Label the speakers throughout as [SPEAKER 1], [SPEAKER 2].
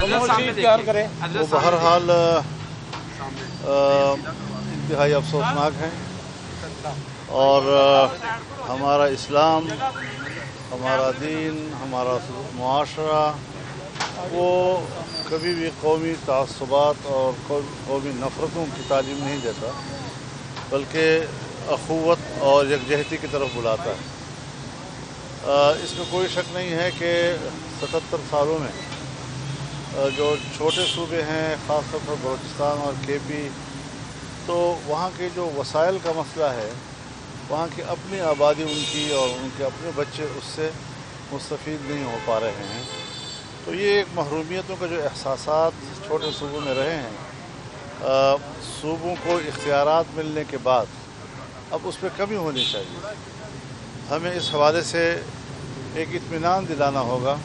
[SPEAKER 1] वो बहरहाल इंतहाई अफसोसनाक हैं और हमारा इस्लाम, हमारा दीन, हमारा मुआशरा वो कभी भी कौमी तअस्सुबात और कौमी नफ़रतों की तालीम नहीं देता, बल्कि अखुवत और यकजहती की तरफ बुलाता है। इसमें कोई शक नहीं है कि 77 सालों में जो छोटे सूबे हैं, ख़ास तौर पर बलूचिस्तान और केपी, तो वहाँ के जो वसाइल का मसला है, वहाँ की अपनी आबादी उनकी और उनके अपने बच्चे उससे मुस्तफ़ीद नहीं हो पा रहे हैं। तो ये एक महरूमियतों का जो एहसासात छोटे सूबों में रहे हैं, सूबों को इख्तियारात मिलने के बाद अब उस पर कमी होनी चाहिए। हमें इस हवाले से एक इत्मीनान दिलाना होगा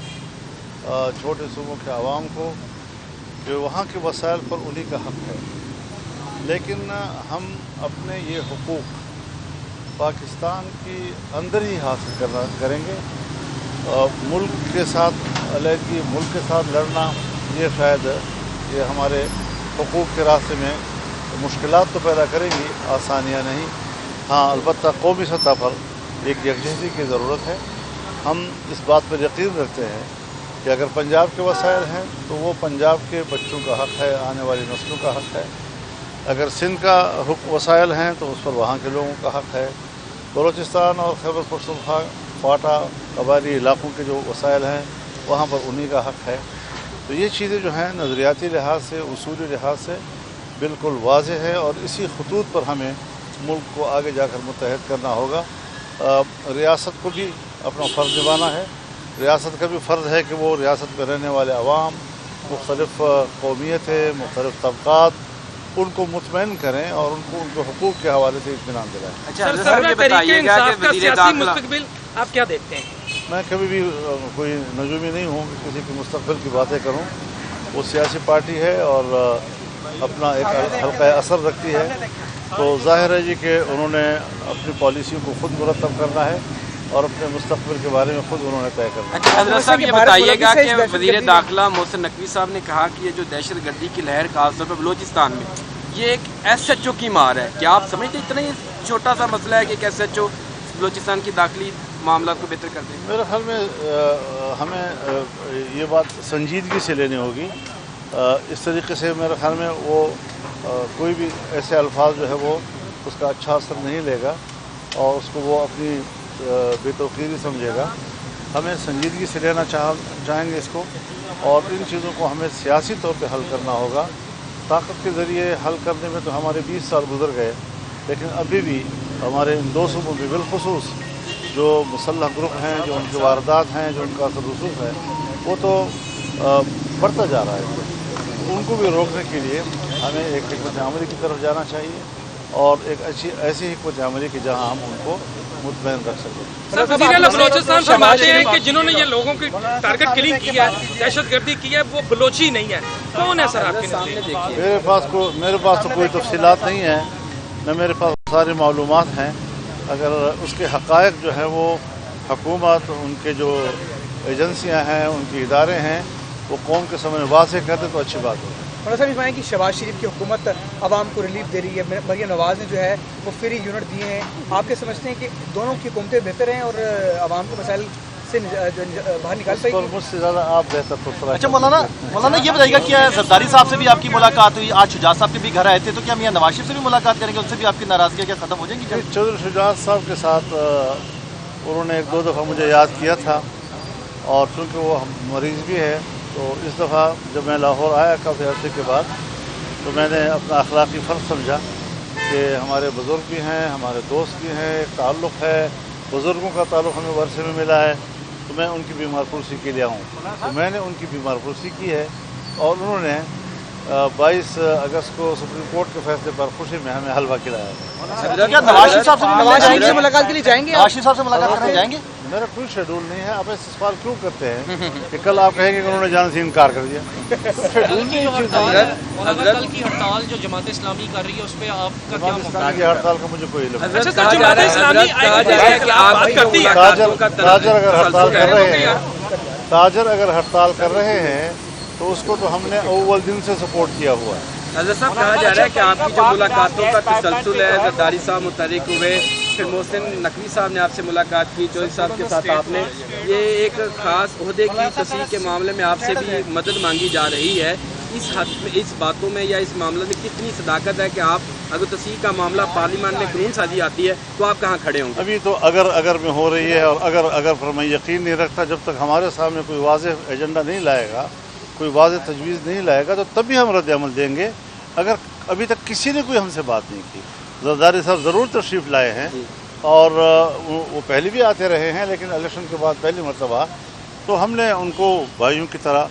[SPEAKER 1] छोटे सूबों के आवाम को कि वहाँ के वसाइल पर उन्हीं का हक़ है, लेकिन हम अपने ये हुकूक पाकिस्तान की अंदर ही हासिल करेंगे। मुल्क के साथ अलहदगी, मुल्क के साथ लड़ना, ये शायद ये हमारे हुकूक के रास्ते में मुश्किलात तो पैदा करेंगी, आसानियाँ नहीं। हाँ, अलबत्ता कौमी सतह पर एक यकजहती की ज़रूरत है। हम इस बात पर यकीन रखते हैं कि अगर पंजाब के वसाइल हैं तो वो पंजाब के बच्चों का हक़ है, आने वाली नस्लों का हक़ है। अगर सिंध का वसाइल हैं तो उस पर वहाँ के लोगों का हक़ है। बलूचिस्तान और खैबर पख्तूनख्वा, फाटा, कबायली इलाक़ों के जो वसाइल हैं वहाँ पर उन्हीं का हक़ है। तो ये चीज़ें जो हैं नज़रियाती लिहाज से, उसूली लिहाज से बिल्कुल वाज़ेह है और इसी खतूत पर हमें मुल्क को आगे जाकर मुत्तहद करना होगा। रियासत को भी अपना फ़र्ज़ निभाना है। रियासत का भी फ़र्ज़ है कि वो रियासत में रहने वाले अवाम, मुख्तलिफ़ कौमियतें, मुख्तलिफ़ तबक़ात, उनको मुतमईन करें और उनको उनके हुकूक के हवाले से इत्मीनान दिलाएं।
[SPEAKER 2] अच्छा, सर ये बताइएगा कि सियासी मुस्तक़बिल आप क्या देखते हैं?
[SPEAKER 1] मैं कभी भी कोई नजूमी नहीं हूँ किसी के मुस्तक़बिल की बातें करूँ। वो सियासी पार्टी है और अपना एक हल्का असर रखती है, तो ज़ाहिर है जी कि उन्होंने अपनी पॉलिसियों को ख़ुद मुरतब करना है और अपने मुस्तक़बिल के बारे में ख़ुद उन्होंने तय करना है।
[SPEAKER 2] अच्छा हज़रत साहब ये बताइएगा कि वज़ीर दाखिला मोहसिन नकवी साहब ने कहा कि ये जो दहशत गर्दी की लहर खासतौर पर बलूचिस्तान में ये एक SHO की मार है। क्या आप समझते इतना ही छोटा सा मसला है कि एक SHO बलूचिस्तान की दाखिली मामला को बेहतर कर दें?
[SPEAKER 1] मेरे ख्याल में हमें ये बात संजीदगी से लेनी होगी। इस तरीके से मेरे ख्याल में वो कोई भी ऐसे अल्फाज जो है वो उसका अच्छा असर नहीं लेगा और उसको वो अपनी बेतौकीरी समझेगा। हमें संजीदगी से लेना चाहेंगे इसको और इन चीज़ों को हमें सियासी तौर पे हल करना होगा। ताकत के ज़रिए हल करने में तो हमारे 20 साल गुजर गए, लेकिन अभी भी हमारे इन दो सूबों में बिलखुसूस जो मुसल्लह ग्रुप हैं, जो उनकी वारदात हैं, जो उनका असर रसूख है, वो तो बढ़ता जा रहा है। उनको भी रोकने के लिए हमें एक हिकमत अमली की तरफ जाना चाहिए और एक अच्छी ऐसी हिकमत अमली की जहाँ हम उनको मुतमईन रख सकें।
[SPEAKER 2] सर बलूचिस्तान फरमाते हैं कि जिन्होंने ये लोगों की टारगेट किलिंग की है, दहशतगर्दी की है, वो बलोची नहीं है। कौन है सर आपके सामने? देखिए
[SPEAKER 1] मेरे पास तो कोई तफसीलात नहीं है, न मेरे पास सारी मालूमात हैं। अगर उसके हक़ाइक़ जो है वो हुकूमत, उनके जो एजेंसियाँ हैं, उनके इदारे हैं, वो कौम के सामने वाज़ेह कर दे तो अच्छी बात है।
[SPEAKER 3] मौलाना साहब इसमें कि शहबाज शरीफ की हुकूमत आवाम को रिलीफ दे रही है, मरियम नवाज़ ने जो है वो फ्री यूनिट दिए हैं। आप क्या समझते हैं कि दोनों की हुकूमतें बेहतर हैं और आवाम को मसाइल से बाहर निकाल पाएगी?
[SPEAKER 1] मुझसे ज़्यादा आप बेहतर फैसला।
[SPEAKER 4] अच्छा मौलाना ये बताइएगा क्या जरदारी साहब से भी आपकी मुलाकात हुई, आज शुजात साहब के भी घर आए थे, तो क्या मियां नवाज शरीफ से भी मुलाकात करेंगे? उनसे भी आपकी नाराज़गी क्या ख़त्म हो जाएंगी?
[SPEAKER 1] चौधरी शुजात साहब के साथ उन्होंने 1-2 दफ़ा मुझे याद किया था और चूँकि वो मरीज़ भी है, तो इस दफ़ा जब मैं लाहौर आया काफ़ी अर्से के बाद, तो मैंने अपना अखलाक़ी फ़र्ज़ समझा कि हमारे बुज़ुर्ग भी हैं, हमारे दोस्त भी हैं, एक ताल्लुक़ है, बुज़ुर्गों का ताल्लुक़ हमें वर्षे में मिला है, तो मैं उनकी बीमार पुरसी के लिए आऊँ। तो मैंने उनकी बीमार पुरसी की है और उन्होंने 22 अगस्त को सुप्रीम कोर्ट के फैसले पर खुशी में हमें हलवा खिलाया।
[SPEAKER 4] क्या नवाज शरीफ साहब
[SPEAKER 3] से मुलाकात के लिए जाएंगे?
[SPEAKER 4] नवाज शरीफ साहब से मुलाकात करने जाएंगे?
[SPEAKER 1] मेरा कोई शेड्यूल नहीं है। आप ऐसे सवाल क्यों करते हैं कि कल आप कहेंगे कि उन्होंने जाने से इनकार कर दिया? शेड्यूल नहीं है।
[SPEAKER 5] कल की हड़ताल जो जमात इस्लामी कर रही है उस पर आपका क्या
[SPEAKER 1] इस्लामी की हड़ताल का मुझे कोई इल्म नहीं।
[SPEAKER 2] अच्छा सर, जमात इस्लामी बात करती है,
[SPEAKER 1] ताजर अगर हड़ताल कर रहे हैं तो उसको तो हमने अव्वल दिन से सपोर्ट किया हुआ है।
[SPEAKER 2] हज़रत साहब, कहा जा रहा है कि आपकी जो मुलाकातों का तसलसल है, जरदारी साहब मुतहर्रिक हुए, फिर मोहसिन नकवी साहब ने आपसे मुलाकात की, चौधरी साहब के साथ आपने ये एक ख़ास ओहदे की तस्दीक के मामले में आपसे भी मदद मांगी जा रही है। इस हद में, इस बातों में या इस मामले में कितनी सदाकत है कि आप अगर तस्दीक का मामला पार्लियामेंट में कानून साजी आती है तो आप कहाँ खड़े होंगे?
[SPEAKER 1] अभी तो अगर में हो रही है, और अगर पर मैं यकीन नहीं रखता जब तक हमारे सामने कोई वाज़ेह एजेंडा नहीं लाएगा, कोई वाज़ेह तजवीज़ नहीं लाएगा, तो तभी हम रद्द अमल देंगे। अगर अभी तक किसी ने कोई हमसे बात नहीं की, जरदारी साहब ज़रूर तशरीफ़ लाए हैं और वो पहले भी आते रहे हैं, लेकिन इलेक्शन के बाद पहली मरतबा तो हमने उनको भाइयों की तरह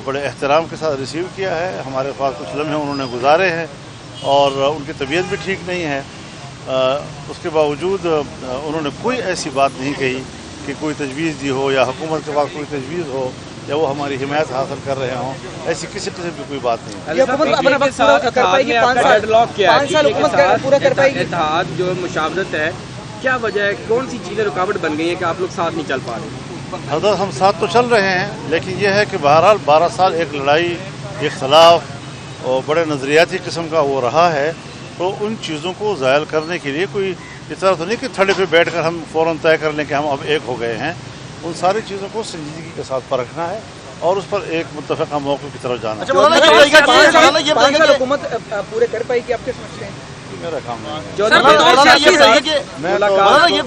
[SPEAKER 1] बड़े एहतराम के साथ रिसीव किया है। हमारे पास कुछ लम्हे उन्होंने गुजारे हैं और उनकी तबीयत भी ठीक नहीं है। उसके बावजूद उन्होंने कोई ऐसी बात नहीं कही कि कोई तजवीज़ दी हो या हुकूमत के पास कोई तजवीज़ हो या वो हमारी हिमायत हासिल कर रहे हों, ऐसी किसी किस्म की कोई बात नहीं।
[SPEAKER 3] ये हुकूमत अपना वक्त पूरा कर पाएगी, 5 साल हुकूमत पूरा कर पाएगी।
[SPEAKER 2] इत्तेहाद जो मुशावरत है, क्या वजह है, कौन सी चीज़ें रुकावट बन गई हैं कि आप लोग साथ नहीं चल पा रहे?
[SPEAKER 1] हजरत, हम साथ तो चल रहे हैं, लेकिन यह है कि बहरहाल 12 साल एक लड़ाई, इख्तलाफ और बड़े नज़रियाती किस्म का वो रहा है, तो उन चीज़ों को ज़ायल करने के लिए कोई इस तरह तो नहीं कि थड़े पे बैठ कर हम फ़ौरन तय कर लें कि हम अब एक हो गए हैं। उन सारी चीज़ों को संजीदगी के साथ परखना है और उस पर एक मुत्तफ़क़ा मौक़िफ़ की तरफ जाना है।
[SPEAKER 3] हुकूमत पूरे कर पाएगी, आपके समझते हैं?
[SPEAKER 1] मेरा काम नहीं है।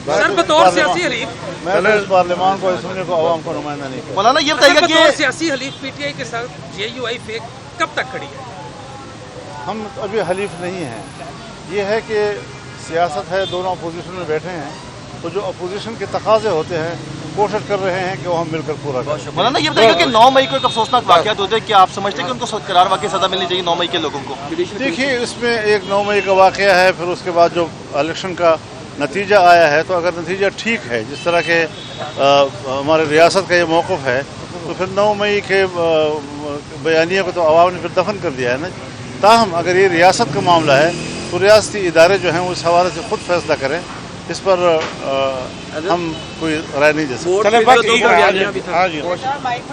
[SPEAKER 1] मैं तो इस पार्लियामान को सुनने को आवाम को नुमाइंदा नहीं करता।
[SPEAKER 4] मौलाना ये बताइएगा कि
[SPEAKER 5] सियासी हलीफ पीटीआई के साथ जेयूआई फेक कब तक खड़ी है?
[SPEAKER 1] हम अभी हलीफ नहीं हैं। ये है कि सियासत है, दोनों अपोजिशन में बैठे हैं, तो जो अपोजिशन के तकाजे होते हैं कोशिश कर रहे हैं कि वो हम मिलकर पूरा करें।
[SPEAKER 4] मौलाना ये बताइएगा कि 9 मई को एक अफसोसनाक वाक़यात होते हैं, कि आप समझते हैं कि उनको करार वाक़ई सज़ा मिलनी चाहिए 9 मई के लोगों को?
[SPEAKER 1] देखिए, इसमें एक 9 मई का वाक़या है, फिर उसके बाद जो इलेक्शन का नतीजा आया है, तो अगर नतीजा ठीक है, जिस तरह के हमारे रियासत का ये मौक़िफ़ है, तो फिर 9 मई के बयानिया को तो अवाम ने फिर दफन कर दिया है ना। ताहम अगर ये रियासत का मामला है तो रियासती इदारे जो हैं वो इस हवाले से ख़ुद फैसला करें, इस पर हम कोई राय नहीं दे सकते।